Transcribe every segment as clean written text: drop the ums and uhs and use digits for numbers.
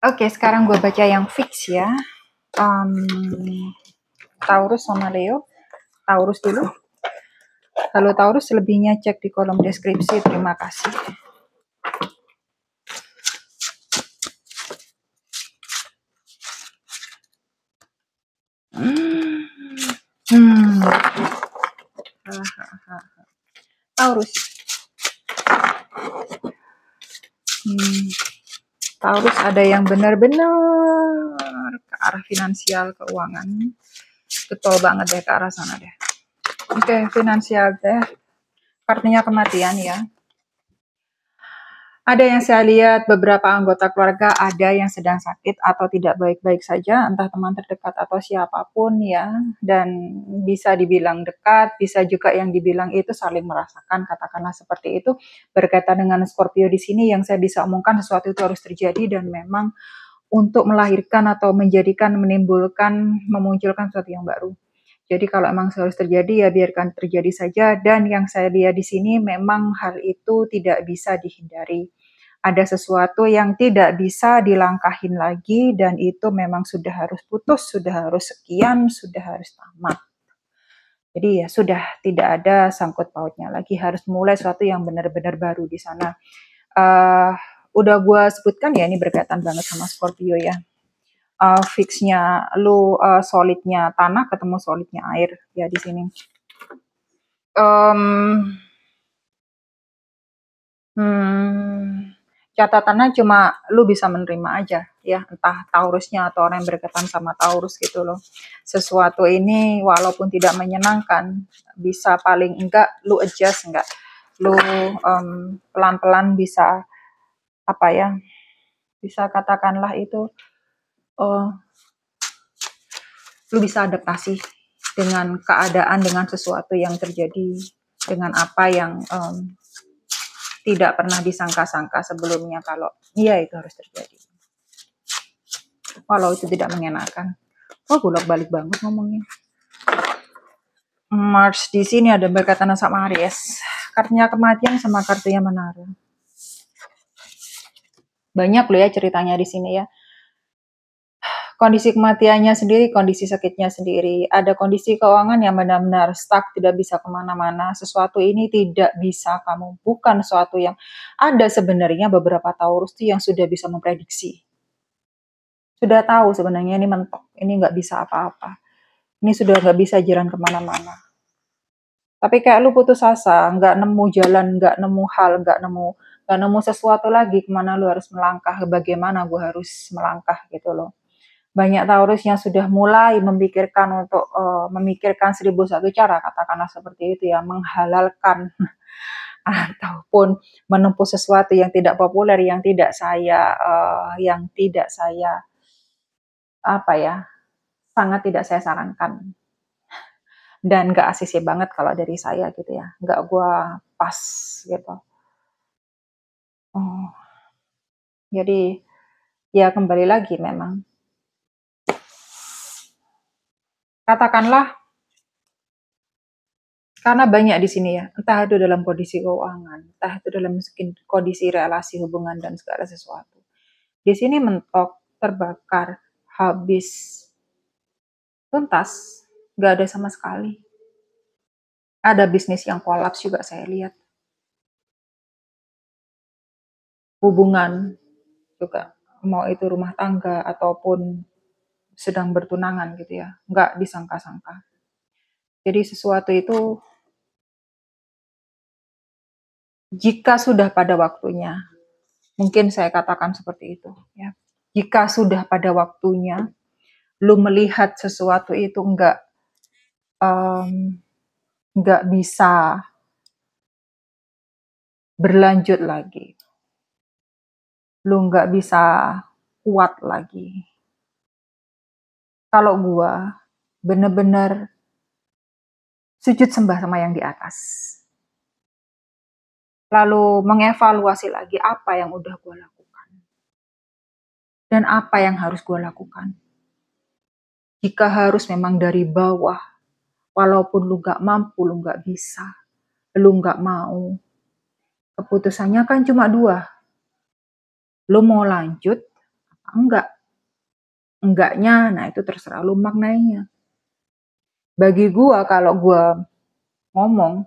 Oke, sekarang gue baca yang fix ya. Taurus sama Leo. Taurus dulu. Kalau Taurus selebihnya cek di kolom deskripsi. Terima kasih. Taurus. Taurus ada yang benar-benar ke arah finansial, keuangan. Betul banget deh ke arah sana deh. Oke, finansial deh. Kartunya kematian ya. Ada yang saya lihat beberapa anggota keluarga ada yang sedang sakit atau tidak baik-baik saja, entah teman terdekat atau siapapun ya, dan bisa dibilang dekat, bisa juga yang dibilang itu saling merasakan, katakanlah seperti itu. Berkaitan dengan Scorpio di sini yang saya bisa omongkan sesuatu itu harus terjadi dan memang untuk melahirkan atau menjadikan, menimbulkan, memunculkan sesuatu yang baru. Jadi kalau emang harus terjadi ya biarkan terjadi saja, dan yang saya lihat di sini memang hal itu tidak bisa dihindari. Ada sesuatu yang tidak bisa dilangkahin lagi dan itu memang sudah harus putus, sudah harus sekian, sudah harus tamat. Jadi ya sudah tidak ada sangkut pautnya lagi, harus mulai sesuatu yang benar-benar baru di sana. Udah gue sebutkan ya, ini berkaitan banget sama Scorpio ya. Fixnya lu solidnya tanah ketemu solidnya air ya di sini. Catatannya cuma lu bisa menerima aja ya, entah Taurusnya atau orang yang berkaitan sama Taurus gitu loh. Sesuatu ini walaupun tidak menyenangkan, bisa paling enggak lu adjust, enggak lu pelan-pelan bisa apa ya, bisa katakanlah itu lu bisa adaptasi dengan keadaan, dengan sesuatu yang terjadi, dengan apa yang tidak pernah disangka-sangka sebelumnya kalau iya itu harus terjadi. Walau itu tidak mengenakan. Oh, bolak-balik banget ngomongnya. Mars di sini ada berkaitan sama Aries. Kartunya kematian sama kartunya menara. Banyak loh ya ceritanya di sini ya. Kondisi kematiannya sendiri, kondisi sakitnya sendiri. Ada kondisi keuangan yang benar-benar stuck, tidak bisa kemana-mana. Sesuatu ini tidak bisa kamu, bukan sesuatu yang ada sebenarnya beberapa Taurus yang sudah bisa memprediksi. Sudah tahu sebenarnya ini mentok, ini nggak bisa apa-apa. Ini sudah nggak bisa jalan kemana-mana. Tapi kayak lu putus asa, nggak nemu jalan, nggak nemu hal, nggak nemu sesuatu lagi kemana lu harus melangkah, bagaimana gue harus melangkah gitu loh. Banyak Taurus yang sudah mulai memikirkan untuk memikirkan 1001 cara, katakanlah seperti itu ya, menghalalkan ataupun menempuh sesuatu yang tidak populer, yang tidak saya apa ya, sangat tidak saya sarankan. Dan gak ACC banget kalau dari saya gitu ya, gak gua pas gitu. Jadi ya kembali lagi memang. Katakanlah karena banyak di sini ya, entah itu dalam kondisi keuangan, entah itu dalam kondisi relasi hubungan dan segala sesuatu. Di sini mentok, terbakar, habis, tuntas, gak ada sama sekali. Ada bisnis yang kolaps juga saya lihat. Hubungan juga, mau itu rumah tangga ataupun sedang bertunangan gitu ya, nggak disangka-sangka. Jadi sesuatu itu jika sudah pada waktunya, mungkin saya katakan seperti itu ya. Jika sudah pada waktunya, lu melihat sesuatu itu nggak bisa berlanjut lagi, lu nggak bisa kuat lagi. Kalau gua bener-bener sujud sembah sama yang di atas. Lalu mengevaluasi lagi apa yang udah gue lakukan. Dan apa yang harus gue lakukan. Jika harus memang dari bawah, walaupun lu gak mampu, lu gak bisa, lu gak mau, keputusannya kan cuma dua. Lu mau lanjut enggaknya, nah itu terserah lu maknainya. Bagi gua kalau gua ngomong,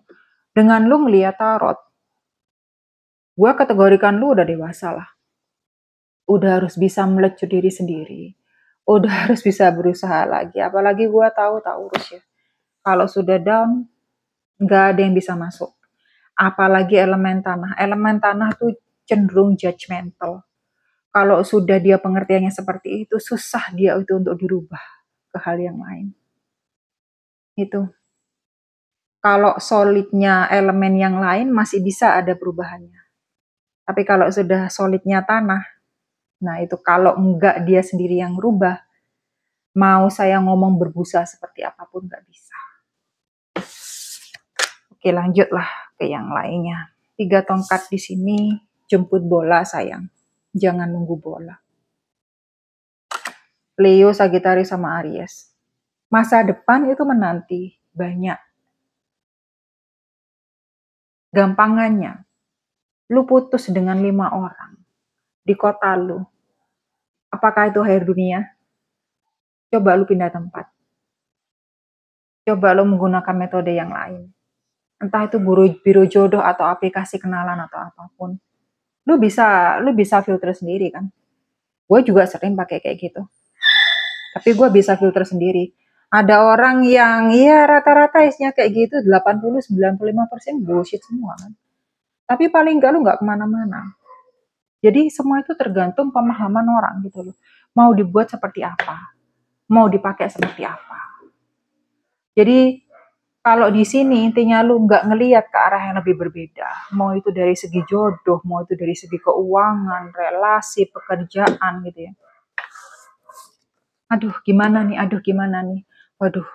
dengan lu ngeliat tarot, gua kategorikan lu udah dewasa lah. Udah harus bisa melecut diri sendiri. Udah harus bisa berusaha lagi. Apalagi gua tahu Taurus ya. Kalau sudah down, nggak ada yang bisa masuk. Apalagi elemen tanah. Elemen tanah tuh cenderung judgmental. Kalau sudah dia pengertiannya seperti itu, susah dia itu untuk dirubah ke hal yang lain. Itu. Kalau solidnya elemen yang lain masih bisa ada perubahannya. Tapi kalau sudah solidnya tanah, nah itu kalau enggak dia sendiri yang rubah, mau saya ngomong berbusa seperti apapun nggak bisa. Oke, lanjutlah ke yang lainnya. 3 tongkat di sini, jemput bola sayang. Jangan nunggu bola. Leo, Sagittarius, sama Aries. Masa depan itu menanti banyak. Gampangannya, lu putus dengan 5 orang di kota lu. Apakah itu akhir dunia? Coba lu pindah tempat. Coba lu menggunakan metode yang lain. Entah itu biro jodoh atau aplikasi kenalan atau apapun. Lu bisa filter sendiri kan. Gue juga sering pakai kayak gitu. Tapi gue bisa filter sendiri. Ada orang yang ya rata-rata isinya kayak gitu 80-95% bullshit semua kan. Tapi paling enggak lu nggak kemana-mana. Jadi semua itu tergantung pemahaman orang gitu loh. Mau dibuat seperti apa, mau dipakai seperti apa. Jadi kalau di sini intinya lu nggak ngelihat ke arah yang lebih berbeda. Mau itu dari segi jodoh, mau itu dari segi keuangan, relasi, pekerjaan gitu ya. Aduh gimana nih, waduh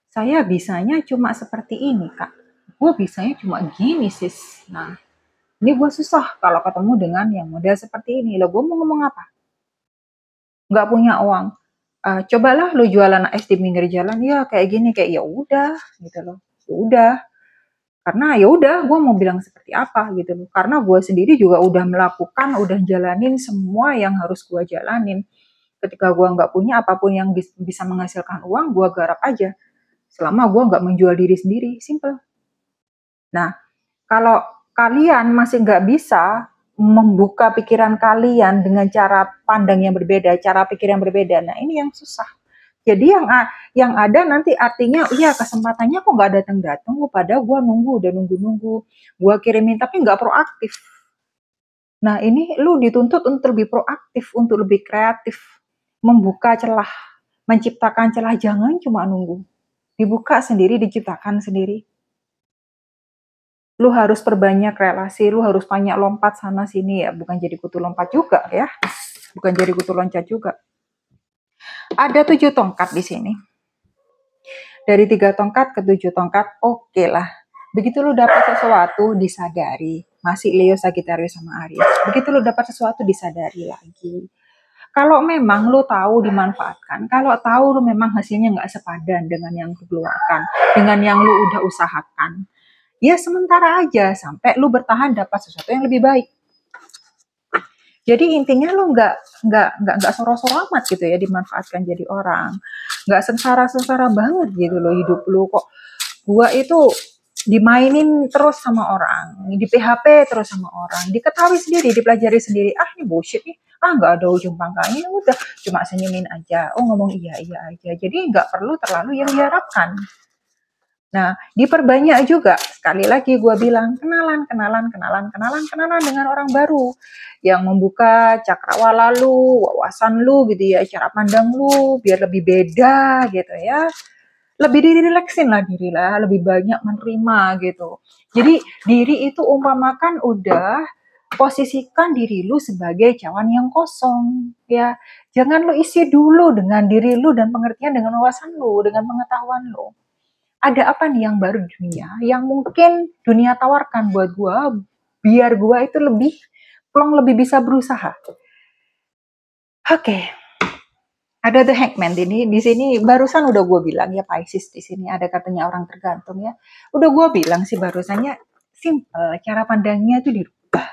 saya bisanya cuma seperti ini kak, gue bisanya cuma gini sis. Nah ini gue susah kalau ketemu dengan yang model seperti ini. Lo gue mau ngomong apa? Nggak punya uang. Cobalah lu jualan es di pinggir jalan ya kayak gini, kayak ya udah gitu loh. Ya udah. Karena ya udah gue mau bilang seperti apa gitu loh. Karena gue sendiri juga udah melakukan, udah jalanin semua yang harus gue jalanin. Ketika gue nggak punya apapun yang bisa menghasilkan uang, gue garap aja. Selama gue nggak menjual diri sendiri, simple. Nah, kalau kalian masih nggak bisa membuka pikiran kalian dengan cara pandang yang berbeda, cara pikir yang berbeda, nah ini yang susah. Jadi yang ada nanti artinya, iya kesempatannya kok nggak datang-datang, pada gue udah nunggu, gue kirimin tapi nggak proaktif. Nah ini lu dituntut untuk lebih proaktif, untuk lebih kreatif, membuka celah, menciptakan celah, jangan cuma nunggu. Dibuka sendiri, diciptakan sendiri. Lu harus perbanyak relasi, lu harus banyak lompat sana sini ya, bukan jadi kutu lompat juga ya, bukan jadi kutu loncat juga. Ada 7 tongkat di sini. Dari 3 tongkat ke 7 tongkat, oke lah. Begitu lu dapat sesuatu, disadari. Masih Leo, Sagittarius, sama Aries. Begitu lu dapat sesuatu, disadari lagi. Kalau memang lu tahu dimanfaatkan, kalau tahu lu memang hasilnya nggak sepadan dengan yang lu keluarkan, dengan yang lu udah usahakan, ya sementara aja sampai lu bertahan dapat sesuatu yang lebih baik. Jadi intinya lu nggak soro-soro amat gitu ya dimanfaatkan jadi orang, nggak sengsara banget gitu loh hidup lu kok. Gua itu dimainin terus sama orang, di PHP terus sama orang, diketahui sendiri, dipelajari sendiri. Ah ini bullshit nih, nggak ada ujung pangkalnya, udah cuma senyumin aja, ngomong iya aja. Jadi nggak perlu terlalu yang diharapkan. Nah, diperbanyak juga. Sekali lagi gue bilang, kenalan dengan orang baru yang membuka cakrawala lu, wawasan lu gitu ya, cara pandang lu biar lebih beda gitu ya. Lebih dirileksin lah diri lah, lebih banyak menerima gitu. Jadi diri itu umpamakan udah posisikan diri lu sebagai cawan yang kosong ya. Jangan lu isi dulu dengan diri lu dan pengertian dengan wawasan lu, dengan pengetahuan lu. Ada apa nih yang baru di dunia yang mungkin dunia tawarkan buat gue biar gue itu lebih plong, lebih bisa berusaha. Oke. Ada The Hangman di sini barusan udah gue bilang ya, Pisces di sini ada katanya orang tergantung ya. Udah gue bilang sih barusannya simple, cara pandangnya itu dirubah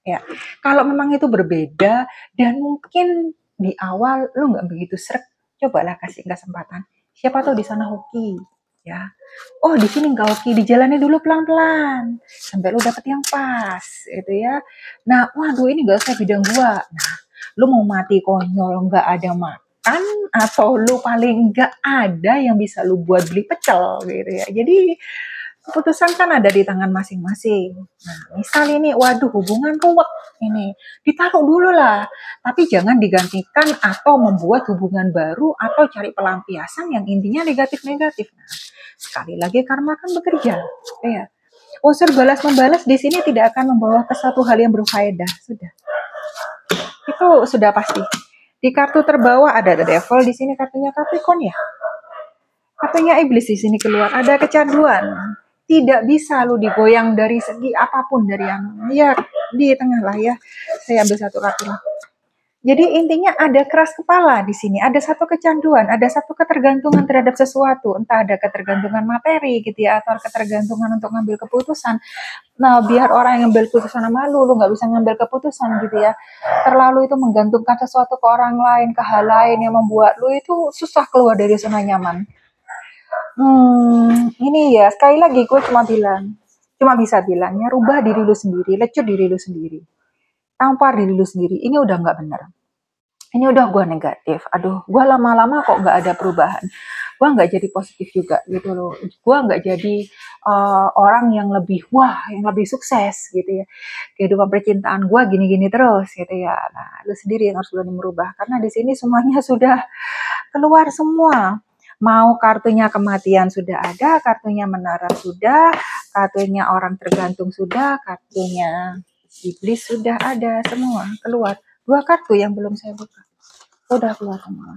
ya. Kalau memang itu berbeda dan mungkin di awal lu nggak begitu srek, cobalah kasih kesempatan. Siapa tahu di sana hoki, ya. Oh di sini nggak hoki, dijalani dulu pelan-pelan sampai lu dapet yang pas, gitu ya. Nah, waduh ini nggak usah bidang gua. Nah, lu mau mati konyol nggak ada makan atau lu paling nggak ada yang bisa lu buat beli pecel, gitu ya. Jadi keputusan kan ada di tangan masing-masing. Nah, misal ini, waduh hubungan ruwet ini, ditaruh dulu lah. Tapi jangan digantikan atau membuat hubungan baru atau cari pelampiasan yang intinya negatif-negatif. Nah, sekali lagi karma kan bekerja. Ya. Unsur balas membalas di sini tidak akan membawa ke satu hal yang berfaedah. Sudah. Itu sudah pasti. Di kartu terbawah ada the devil, di sini kartunya Capricorn ya. Kartunya iblis di sini keluar, ada kecanduan. Tidak bisa lu digoyang dari segi apapun dari yang ya di tengah lah ya. Saya ambil satu kartu lah. Jadi intinya ada keras kepala di sini, ada satu kecanduan, ada satu ketergantungan terhadap sesuatu, entah ada ketergantungan materi gitu ya, atau ketergantungan untuk ngambil keputusan. Nah, biar orang yang ngambil keputusan sama lu nggak bisa ngambil keputusan gitu ya. Terlalu itu menggantungkan sesuatu ke orang lain, ke hal lain yang membuat lu itu susah keluar dari zona nyaman. Ini ya, sekali lagi gue cuma bisa bilangnya rubah diri lu sendiri, lecut diri lu sendiri. Tampar diri lu sendiri, ini udah nggak bener. Ini udah gue negatif, aduh gue lama-lama kok nggak ada perubahan, gue nggak jadi positif juga gitu loh, gue nggak jadi orang yang lebih yang lebih sukses gitu ya, kehidupan percintaan gue gini-gini terus gitu ya. Nah lu sendiri yang harus berani merubah karena di sini semuanya sudah keluar semua. Mau kartunya kematian sudah ada, kartunya menara sudah, kartunya orang tergantung sudah, kartunya iblis sudah ada, semua keluar. 2 kartu yang belum saya buka. Udah keluar semua.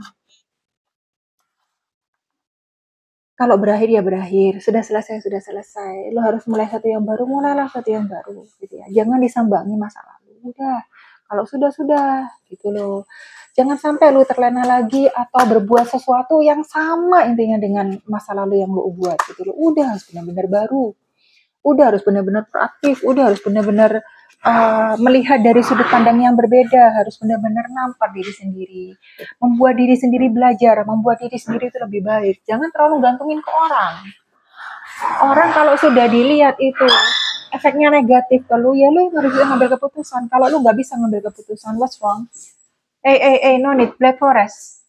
Kalau berakhir ya berakhir, sudah selesai. Lo harus mulai satu yang baru, mulailah satu yang baru gitu ya. Jangan disambangi masa lalu. Udah. Kalau sudah gitu loh. Jangan sampai lu terlena lagi atau berbuat sesuatu yang sama intinya dengan masa lalu yang lu buat gitu loh. Udah harus benar-benar baru. Udah harus benar-benar proaktif, udah harus benar-benar melihat dari sudut pandang yang berbeda, harus benar-benar nampak diri sendiri, membuat diri sendiri belajar, membuat diri sendiri itu lebih baik. Jangan terlalu gantungin ke orang. Orang kalau sudah dilihat itu efeknya negatif ke lu, ya lu harus bisa ngambil keputusan. Kalau lu nggak bisa ngambil keputusan, what's wrong? No need, Black Forest.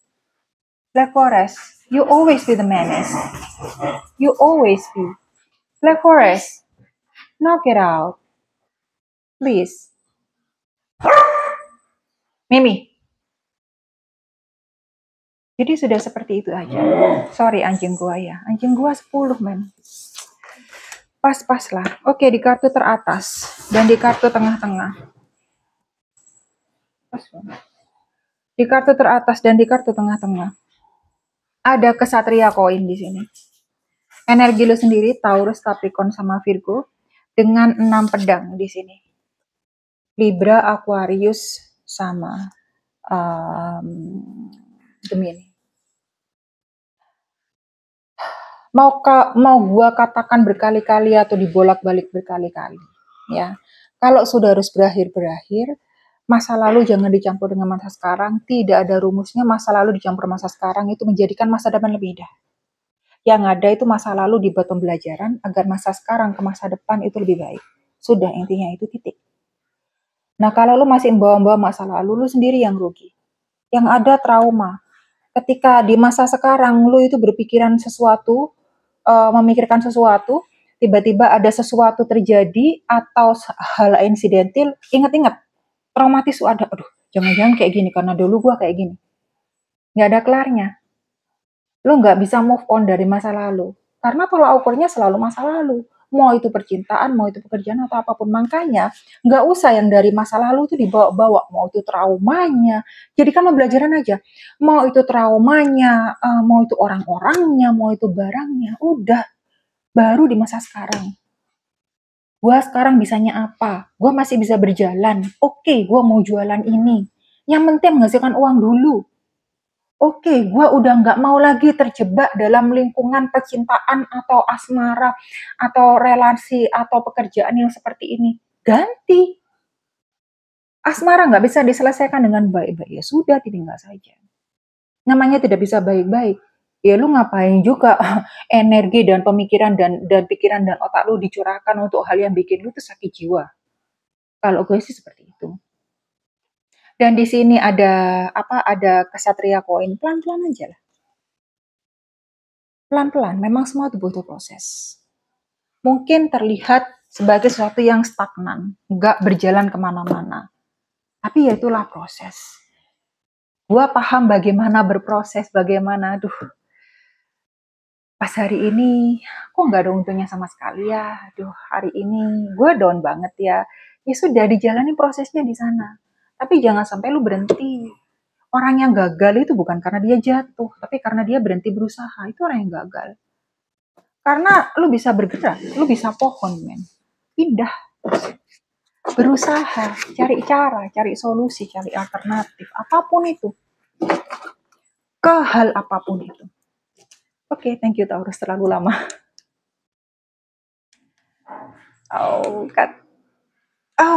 Black Forest, you always be the menace. You always be. Black Forest, knock it out. Please. Mimi. Jadi sudah seperti itu aja. Sorry anjing gua ya. Anjing gua 10 men. Pas-pas lah. Oke, di kartu teratas dan di kartu tengah-tengah. Di kartu teratas dan di kartu tengah-tengah. Ada kesatria koin di sini. Energi lu sendiri Taurus, Capricorn sama Virgo dengan 6 pedang di sini. Libra, Aquarius sama Gemini. Mau gua katakan berkali-kali atau dibolak-balik berkali-kali ya. Kalau sudah harus berakhir, masa lalu jangan dicampur dengan masa sekarang, tidak ada rumusnya masa lalu dicampur masa sekarang itu menjadikan masa depan lebih indah. Yang ada itu masa lalu dibuat pembelajaran agar masa sekarang ke masa depan itu lebih baik. Sudah intinya itu titik. Nah kalau lu masih membawa masa lalu, lu sendiri yang rugi. Yang ada trauma. Ketika di masa sekarang lu itu berpikiran sesuatu, memikirkan sesuatu, tiba-tiba ada sesuatu terjadi atau hal insidentil, ingat-ingat, traumatis ada, aduh, jangan-jangan kayak gini karena dulu gua kayak gini. Nggak ada kelarnya. Lu nggak bisa move on dari masa lalu. Karena tolak ukurnya selalu masa lalu. Mau itu percintaan, mau itu pekerjaan atau apapun. Makanya nggak usah yang dari masa lalu itu dibawa-bawa. Mau itu traumanya. Jadikan pembelajaran aja. Mau itu traumanya, mau itu orang-orangnya, mau itu barangnya. Udah. Baru di masa sekarang. Gua sekarang bisanya apa? Gua masih bisa berjalan. Oke, gua mau jualan ini. Yang penting menghasilkan uang dulu. Oke, gua udah nggak mau lagi terjebak dalam lingkungan percintaan atau asmara atau relasi atau pekerjaan yang seperti ini. Ganti. Asmara nggak bisa diselesaikan dengan baik-baik, ya sudah ditinggal saja. Namanya tidak bisa baik-baik, ya lu ngapain juga energi dan pemikiran dan pikiran dan otak lu dicurahkan untuk hal yang bikin lu tuh sakit jiwa. Kalau gue sih seperti itu. Dan di sini ada apa? Ada kesatria koin, pelan-pelan aja lah. Pelan-pelan, memang semua itu butuh proses. Mungkin terlihat sebagai sesuatu yang stagnan, nggak berjalan kemana-mana. Tapi ya itulah proses. Gua paham bagaimana berproses, bagaimana, aduh, pas hari ini kok nggak ada untungnya sama sekali ya. Aduh, hari ini gue down banget ya. Ya sudah, dijalani prosesnya di sana. Tapi jangan sampai lu berhenti. Orang yang gagal itu bukan karena dia jatuh, tapi karena dia berhenti berusaha. Itu orang yang gagal. Karena lu bisa bergerak, lu bisa pohon, men. Pindah, berusaha, cari cara, cari solusi, cari alternatif, apapun itu. Ke hal apapun itu. Oke, thank you Taurus, terlalu lama. Oh, cut.